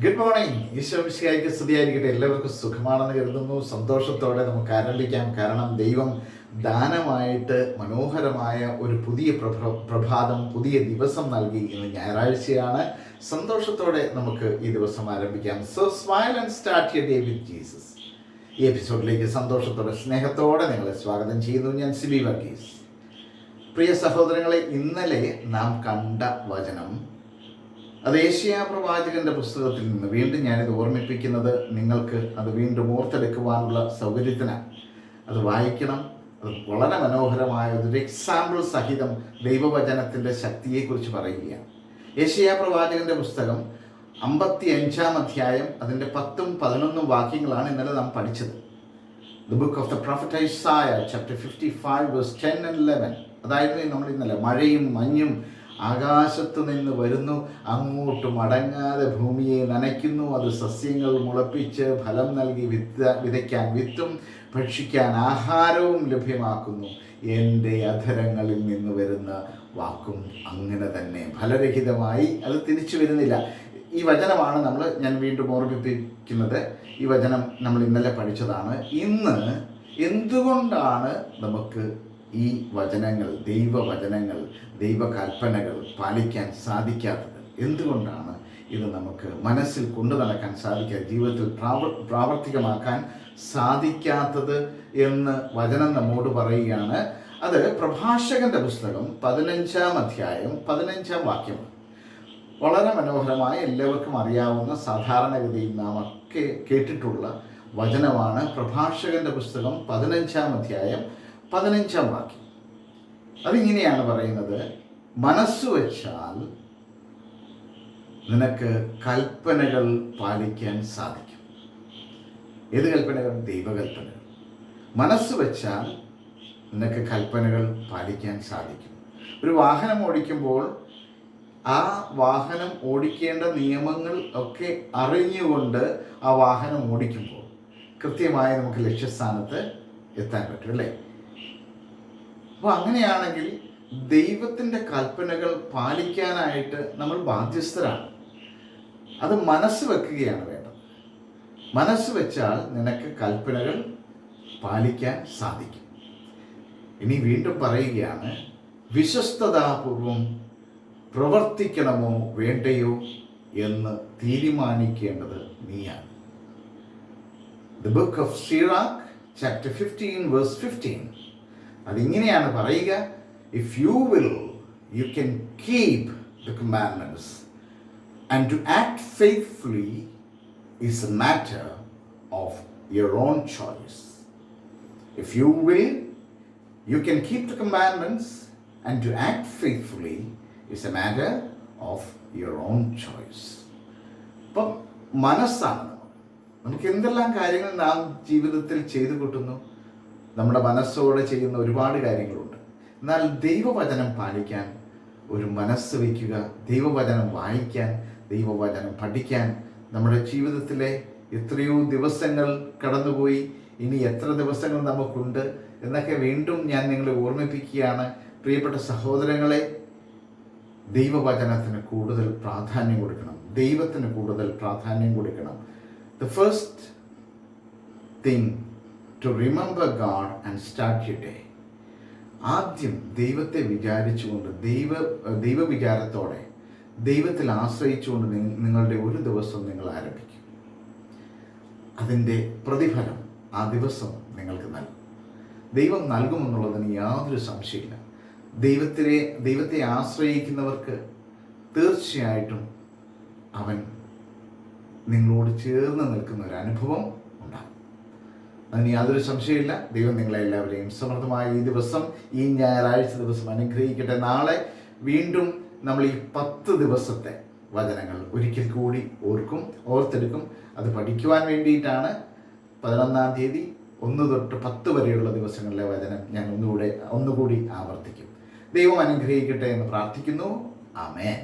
Good morning. Isho മിശിഹായ്ക്ക് സ്തുതിയായിരിക്കട്ടെ. എല്ലാവർക്കും സുഖമാണെന്ന് കരുതുന്നു. സന്തോഷത്തോടെ നമുക്ക് ആരംഭിക്കാം. കാരണം ദൈവം ദാനമായിട്ട് മനോഹരമായ ഒരു പുതിയ പ്രഭാതം, പുതിയ ദിവസം നൽകി. ഇന്ന് ഞായറാഴ്ചയാണ്. സന്തോഷത്തോടെ നമുക്ക് ഈ ദിവസം ആരംഭിക്കാം. So smile and start your day with Jesus. ഈ എപ്പിസോഡിലേക്ക് സന്തോഷത്തോടെ സ്നേഹത്തോടെ നിങ്ങളെ സ്വാഗതം ചെയ്യുന്നു. ഞാൻ സിബി വർഗീസ്. പ്രിയ സഹോദരങ്ങളെ, ഇന്നലെ നാം കണ്ട വചനം അത് ഏശയ്യാ പ്രവാചകന്റെ പുസ്തകത്തിൽ നിന്ന്. വീണ്ടും ഞാനിത് ഓർമ്മിപ്പിക്കുന്നത് നിങ്ങൾക്ക് അത് വീണ്ടും ഓർത്തെടുക്കുവാനുള്ള സൗകര്യത്തിനാണ്. അത് വായിക്കണം. അത് വളരെ മനോഹരമായ ഒരു എക്സാമ്പിൾ സഹിതം ദൈവവചനത്തിൻ്റെ ശക്തിയെക്കുറിച്ച് പറയുകയാണ്. ഏശയ്യാ പ്രവാചകന്റെ പുസ്തകം 55-ാം അധ്യായം അതിൻ്റെ 10ഉം 11ഉം വാക്യങ്ങളാണ് ഇന്നലെ നാം പഠിച്ചത്. The book of the prophet Isaiah chapter 55 verse 10 and 11. അതായിരുന്നു നമ്മൾ ഇന്നലെ. മഴയും മഞ്ഞും ആകാശത്തു നിന്ന് വരുന്നു, അങ്ങോട്ട് മടങ്ങാതെ ഭൂമിയെ നനയ്ക്കുന്നു. അത് സസ്യങ്ങൾ മുളപ്പിച്ച് ഫലം നൽകി വിതയ്ക്കാൻ വിത്തും ഭക്ഷിക്കാൻ ആഹാരവും ലഭ്യമാക്കുന്നു. എൻ്റെ അധരങ്ങളിൽ നിന്ന് വരുന്ന വാക്കും അങ്ങനെ തന്നെ ഫലരഹിതമായി അത് തിരിച്ചു വരുന്നില്ല. ഈ വചനമാണ് ഞാൻ വീണ്ടും ഓർമ്മിപ്പിക്കുന്നത്. ഈ വചനം നമ്മൾ ഇന്നലെ പഠിച്ചതാണ്. ഇന്ന് എന്തുകൊണ്ടാണ് നമുക്ക് ഈ വചനങ്ങൾ, ദൈവവചനങ്ങൾ, ദൈവകൽപ്പനകൾ പാലിക്കാൻ സാധിക്കാത്തത്? എന്തുകൊണ്ടാണ് ഇത് നമുക്ക് മനസ്സിൽ കൊണ്ടു നടക്കാൻ സാധിക്കാതെ, ജീവിതത്തിൽ പ്രാവർത്തികമാക്കാൻ സാധിക്കാത്തത് എന്ന് വചനം നമ്മോട് പറയുകയാണ്. അത് പ്രഭാഷകന്റെ പുസ്തകം 15-ാം അധ്യായം 15-ാം വാക്യമാണ്. വളരെ മനോഹരമായ, എല്ലാവർക്കും അറിയാവുന്ന, സാധാരണഗതിയിൽ നാം ഒക്കെ കേട്ടിട്ടുള്ള വചനമാണ്. പ്രഭാഷകന്റെ പുസ്തകം 15-ാം അധ്യായം 15-ാം വാക്യം. അതിങ്ങനെയാണ് പറയുന്നത്: മനസ്സ് വെച്ചാൽ നിനക്ക് കൽപ്പനകൾ പാലിക്കാൻ സാധിക്കും. ഏത് കൽപ്പനകൾ? ദൈവകൽപ്പനകൾ. മനസ്സ് വെച്ചാൽ നിനക്ക് കൽപ്പനകൾ പാലിക്കാൻ സാധിക്കും. ഒരു വാഹനം ഓടിക്കുമ്പോൾ ആ വാഹനം ഓടിക്കേണ്ട നിയമങ്ങൾ ഒക്കെ അറിഞ്ഞുകൊണ്ട് ആ വാഹനം ഓടിക്കുമ്പോൾ കൃത്യമായി നമുക്ക് ലക്ഷ്യസ്ഥാനത്ത് എത്താൻ പറ്റും, അല്ലേ? അപ്പോൾ അങ്ങനെയാണെങ്കിൽ ദൈവത്തിൻ്റെ കൽപ്പനകൾ പാലിക്കാനായിട്ട് നമ്മൾ ബാധ്യസ്ഥരാണ്. അത് മനസ്സ് വെക്കുകയാണ് വേണ്ടത്. മനസ്സ് വെച്ചാൽ നിനക്ക് കൽപ്പനകൾ പാലിക്കാൻ സാധിക്കും. ഇനി വീണ്ടും പറയുകയാണ്, വിശ്വസ്തതാപൂർവം പ്രവർത്തിക്കണമോ വേണ്ടയോ എന്ന് തീരുമാനിക്കേണ്ടത് നീയാണ്. The book of Sirach chapter 15 verse 15. അതിങ്ങനെയാണ് പറയുക: if you will, you can keep the commandments and to act faithfully is a matter of your own choice. If you will, you can keep the commandments and to act faithfully is a matter of your own choice. അപ്പം മനസ്സാണ്. നമുക്ക് എന്തെല്ലാം കാര്യങ്ങൾ നാം ജീവിതത്തിൽ ചെയ്തു കൂട്ടുന്നു. നമ്മുടെ മനസ്സോടെ ചെയ്യുന്ന ഒരുപാട് കാര്യങ്ങളുണ്ട്. എന്നാൽ ദൈവവചനം പാലിക്കാൻ ഒരു മനസ്സ് വയ്ക്കുക, ദൈവവചനം വായിക്കാൻ, ദൈവവചനം പഠിക്കാൻ. നമ്മുടെ ജീവിതത്തിലെ എത്രയോ ദിവസങ്ങൾ കടന്നുപോയി, ഇനി എത്ര ദിവസങ്ങൾ നമുക്കുണ്ട് എന്നൊക്കെ വീണ്ടും ഞാൻ നിങ്ങളെ ഓർമ്മിപ്പിക്കുകയാണ്. പ്രിയപ്പെട്ട സഹോദരങ്ങളെ, ദൈവവചനത്തിന് കൂടുതൽ പ്രാധാന്യം കൊടുക്കണം. ദൈവത്തിന് കൂടുതൽ പ്രാധാന്യം കൊടുക്കണം. The first thing to remember God and start your day. ആദ്യം ദൈവത്തെ വിചാരിച്ചുകൊണ്ട്, ദൈവവിചാരത്തോടെ, ദൈവത്തിൽ ആശ്രയിച്ചുകൊണ്ട് നിങ്ങളുടെ ഒരു ദിവസം നിങ്ങൾ ആരംഭിക്കും. അതിൻ്റെ പ്രതിഫലം ആ ദിവസം നിങ്ങൾക്ക് നൽകും. ദൈവം നൽകുമെന്നുള്ളതിന് യാതൊരു സംശയമില്ല. ദൈവത്തെ ആശ്രയിക്കുന്നവർക്ക് തീർച്ചയായിട്ടും അവൻ നിങ്ങളോട് ചേർന്ന് നിൽക്കുന്ന ഒരു അനുഭവം ഉണ്ടാകും. അതിന് യാതൊരു സംശയമില്ല. ദൈവം നിങ്ങളെല്ലാവരെയും സമൃദ്ധമായ ഈ ദിവസം, ഈ ഞായറാഴ്ച ദിവസം അനുഗ്രഹിക്കട്ടെ. നാളെ വീണ്ടും നമ്മൾ ഈ 10 ദിവസത്തെ വചനങ്ങൾ ഒരിക്കൽ കൂടി ഓർത്തെടുക്കും. അത് പഠിക്കുവാൻ വേണ്ടിയിട്ടാണ് 11-ാം തീയതി 1 തൊട്ട് 10 വരെയുള്ള ദിവസങ്ങളിലെ വചനം ഞാൻ ഒന്നുകൂടി ആവർത്തിക്കും. ദൈവം അനുഗ്രഹിക്കട്ടെ എന്ന് പ്രാർത്ഥിക്കുന്നു. ആമേൻ.